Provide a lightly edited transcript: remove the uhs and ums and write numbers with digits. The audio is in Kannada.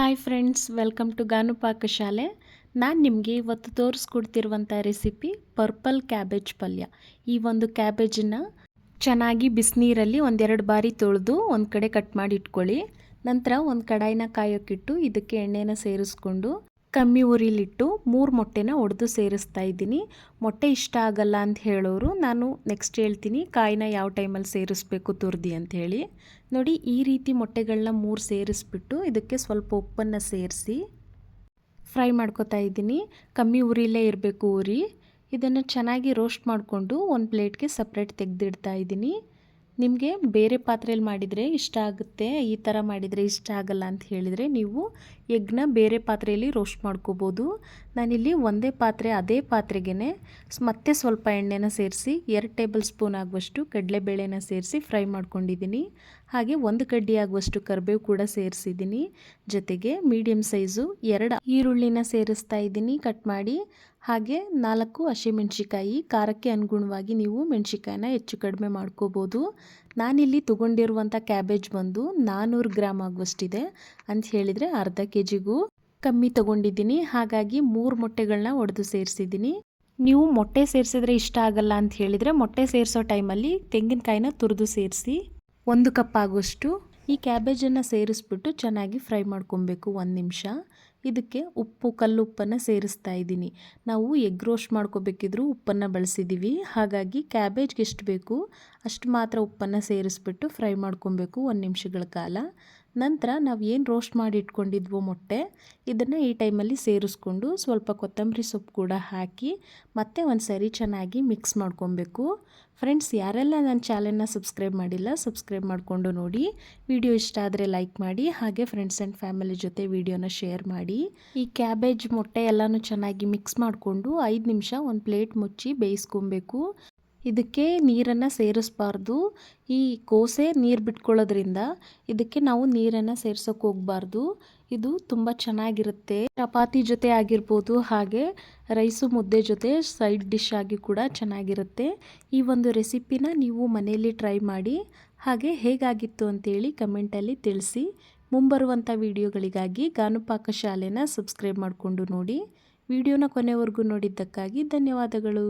Hi friends, welcome to Gaanu ಪಾಕಶಾಲೆ. ನಾನು ನಿಮಗೆ ಇವತ್ತು ತೋರಿಸ್ಕೊಡ್ತಿರುವಂಥ ರೆಸಿಪಿ ಪರ್ಪಲ್ ಕ್ಯಾಬೇಜ್ ಪಲ್ಯ. ಈ ಒಂದು ಕ್ಯಾಬೇಜನ್ನು ಚೆನ್ನಾಗಿ ಬಿಸಿನೀರಲ್ಲಿ ಒಂದೆರಡು ಬಾರಿ ತೊಳೆದು ಒಂದು ಕಡೆ ಕಟ್ ಮಾಡಿ ಇಟ್ಕೊಳ್ಳಿ. ನಂತರ ಒಂದು ಕಡಾಯಿನ ಕಾಯೋಕ್ಕಿಟ್ಟು ಇದಕ್ಕೆ ಎಣ್ಣೆನ ಸೇರಿಸ್ಕೊಂಡು ಕಮ್ಮಿ ಉರಿಲಿಟ್ಟು 3 ಮೊಟ್ಟೆನ ಒಡೆದು ಸೇರಿಸ್ತಾ ಇದ್ದೀನಿ. ಮೊಟ್ಟೆ ಇಷ್ಟ ಆಗಲ್ಲ ಅಂತ ಹೇಳೋರು ನಾನು ನೆಕ್ಸ್ಟ್ ಹೇಳ್ತೀನಿ ಕಾಯಿನ ಯಾವ ಟೈಮಲ್ಲಿ ಸೇರಿಸ್ಬೇಕು ತುರ್ದಿ ಅಂತ ಹೇಳಿ. ನೋಡಿ, ಈ ರೀತಿ ಮೊಟ್ಟೆಗಳನ್ನ 3 ಸೇರಿಸ್ಬಿಟ್ಟು ಇದಕ್ಕೆ ಸ್ವಲ್ಪ ಉಪ್ಪನ್ನು ಸೇರಿಸಿ ಫ್ರೈ ಮಾಡ್ಕೊತಾ ಇದ್ದೀನಿ. ಕಮ್ಮಿ ಉರಿಲೇ ಇರಬೇಕು ಉರಿ. ಇದನ್ನು ಚೆನ್ನಾಗಿ ರೋಸ್ಟ್ ಮಾಡಿಕೊಂಡು ಒಂದು ಪ್ಲೇಟ್ಗೆ ಸಪ್ರೇಟ್ ತೆಗೆದಿಡ್ತಾ ಇದ್ದೀನಿ. ನಿಮಗೆ ಬೇರೆ ಪಾತ್ರೆಯಲ್ಲಿ ಮಾಡಿದರೆ ಇಷ್ಟ ಆಗುತ್ತೆ, ಈ ಥರ ಮಾಡಿದರೆ ಇಷ್ಟ ಆಗಲ್ಲ ಅಂತ ಹೇಳಿದರೆ ನೀವು ಎಗ್ನ ಬೇರೆ ಪಾತ್ರೆಯಲ್ಲಿ ರೋಸ್ಟ್ ಮಾಡ್ಕೋಬೋದು. ನಾನಿಲ್ಲಿ ಒಂದೇ ಪಾತ್ರೆ, ಅದೇ ಪಾತ್ರೆಗೆ ಮತ್ತೆ ಸ್ವಲ್ಪ ಎಣ್ಣೆನ ಸೇರಿಸಿ 2 ಟೇಬಲ್ ಸ್ಪೂನ್ ಆಗುವಷ್ಟು ಕಡಲೆಬೇಳೆನ ಸೇರಿಸಿ ಫ್ರೈ ಮಾಡ್ಕೊಂಡಿದ್ದೀನಿ. ಹಾಗೆ 1 ಕಡ್ಡಿ ಆಗುವಷ್ಟು ಕರಿಬೇವು ಕೂಡ ಸೇರಿಸಿದ್ದೀನಿ. ಜೊತೆಗೆ ಮೀಡಿಯಮ್ ಸೈಜು 2 ಈರುಳ್ಳಿನ ಸೇರಿಸ್ತಾ ಇದ್ದೀನಿ ಕಟ್ ಮಾಡಿ. ಹಾಗೆ 4 ಹಸಿಮೆಣ್ಸಿಕಾಯಿ, ಖಾರಕ್ಕೆ ಅನುಗುಣವಾಗಿ ನೀವು ಮೆಣಸಿಕಾಯಿನ ಹೆಚ್ಚು ಕಡಿಮೆ ಮಾಡ್ಕೋಬೋದು. ನಾನಿಲ್ಲಿ ತೊಗೊಂಡಿರುವಂಥ ಕ್ಯಾಬೇಜ್ ಬಂದು 400 ಗ್ರಾಮ್ ಆಗುವಷ್ಟಿದೆ ಅಂತ ಹೇಳಿದರೆ ಅರ್ಧ ಕೆಜಿಗೂ ಕಮ್ಮಿ ತೊಗೊಂಡಿದ್ದೀನಿ. ಹಾಗಾಗಿ 3 ಮೊಟ್ಟೆಗಳನ್ನ ಒಡೆದು ಸೇರಿಸಿದ್ದೀನಿ. ನೀವು ಮೊಟ್ಟೆ ಸೇರಿಸಿದ್ರೆ ಇಷ್ಟ ಆಗಲ್ಲ ಅಂತ ಹೇಳಿದರೆ ಮೊಟ್ಟೆ ಸೇರಿಸೋ ಟೈಮಲ್ಲಿ ತೆಂಗಿನಕಾಯಿನ ತುರಿದು ಸೇರಿಸಿ 1 ಕಪ್ ಆಗುವಷ್ಟು ಈ ಕ್ಯಾಬೇಜನ್ನು ಸೇರಿಸ್ಬಿಟ್ಟು ಚೆನ್ನಾಗಿ ಫ್ರೈ ಮಾಡ್ಕೊಬೇಕು 1 ನಿಮಿಷ. ಇದಕ್ಕೆ ಉಪ್ಪು, ಕಲ್ಲುಪ್ಪನ್ನು ಸೇರಿಸ್ತಾ ಇದ್ದೀನಿ. ನಾವು ಎಗ್ ರೋಸ್ಟ್ ಮಾಡ್ಕೋಬೇಕಿದ್ರೂ ಉಪ್ಪನ್ನು ಬಳಸಿದ್ದೀವಿ. ಹಾಗಾಗಿ ಕ್ಯಾಬೇಜ್ಗೆ ಎಷ್ಟು ಬೇಕು ಅಷ್ಟು ಮಾತ್ರ ಉಪ್ಪನ್ನು ಸೇರಿಸ್ಬಿಟ್ಟು ಫ್ರೈ ಮಾಡ್ಕೊಬೇಕು 1 ನಿಮಿಷಗಳ ಕಾಲ. ನಂತರ ನಾವು ಏನು ರೋಸ್ಟ್ ಮಾಡಿ ಇಟ್ಕೊಂಡಿದ್ವೋ ಮೊಟ್ಟೆ, ಇದನ್ನು ಈ ಟೈಮಲ್ಲಿ ಸೇರಿಸ್ಕೊಂಡು ಸ್ವಲ್ಪ ಕೊತ್ತಂಬರಿ ಸೊಪ್ಪು ಕೂಡ ಹಾಕಿ ಮತ್ತೆ ಒಂದು ಸರಿ ಚೆನ್ನಾಗಿ ಮಿಕ್ಸ್ ಮಾಡ್ಕೊಬೇಕು. ಫ್ರೆಂಡ್ಸ್, ಯಾರೆಲ್ಲ ನನ್ನ ಚಾನೆಲ್ನ ಸಬ್ಸ್ಕ್ರೈಬ್ ಮಾಡಿಲ್ಲ ಸಬ್ಸ್ಕ್ರೈಬ್ ಮಾಡಿಕೊಂಡು ನೋಡಿ. ವಿಡಿಯೋ ಇಷ್ಟ ಆದರೆ ಲೈಕ್ ಮಾಡಿ. ಹಾಗೆ ಫ್ರೆಂಡ್ಸ್ ಆ್ಯಂಡ್ ಫ್ಯಾಮಿಲಿ ಜೊತೆ ವಿಡಿಯೋನ ಶೇರ್ ಮಾಡಿ. ಈ ಕ್ಯಾಬೇಜ್ ಮೊಟ್ಟೆ ಎಲ್ಲನೂ ಚೆನ್ನಾಗಿ ಮಿಕ್ಸ್ ಮಾಡಿಕೊಂಡು 5 ನಿಮಿಷ ಒಂದು ಪ್ಲೇಟ್ ಮುಚ್ಚಿ ಬೇಯಿಸ್ಕೊಬೇಕು. ಇದಕ್ಕೆ ನೀರನ್ನು ಸೇರಿಸಬಾರ್ದು. ಈ ಕೋಸೆ ನೀರು ಬಿಟ್ಕೊಳ್ಳೋದ್ರಿಂದ ಇದಕ್ಕೆ ನಾವು ನೀರನ್ನು ಸೇರ್ಸೋಕೆ ಹೋಗಬಾರ್ದು. ಇದು ತುಂಬ ಚೆನ್ನಾಗಿರುತ್ತೆ. ಚಪಾತಿ ಜೊತೆ ಆಗಿರ್ಬೋದು, ಹಾಗೆ ರೈಸು ಮುದ್ದೆ ಜೊತೆ ಸೈಡ್ ಡಿಶ್ ಆಗಿ ಕೂಡ ಚೆನ್ನಾಗಿರುತ್ತೆ. ಈ ಒಂದು ರೆಸಿಪಿನ ನೀವು ಮನೆಯಲ್ಲಿ ಟ್ರೈ ಮಾಡಿ. ಹಾಗೆ ಹೇಗಾಗಿತ್ತು ಅಂತೇಳಿ ಕಮೆಂಟಲ್ಲಿ ತಿಳಿಸಿ. ಮುಂಬರುವಂಥ ವಿಡಿಯೋಗಳಿಗಾಗಿ ಗಾನು ಪಾಕಶಾಲೆನ ಸಬ್ಸ್ಕ್ರೈಬ್ ಮಾಡಿಕೊಂಡು ನೋಡಿ. ವಿಡಿಯೋನ ಕೊನೆವರೆಗೂ ನೋಡಿದ್ದಕ್ಕಾಗಿ ಧನ್ಯವಾದಗಳು.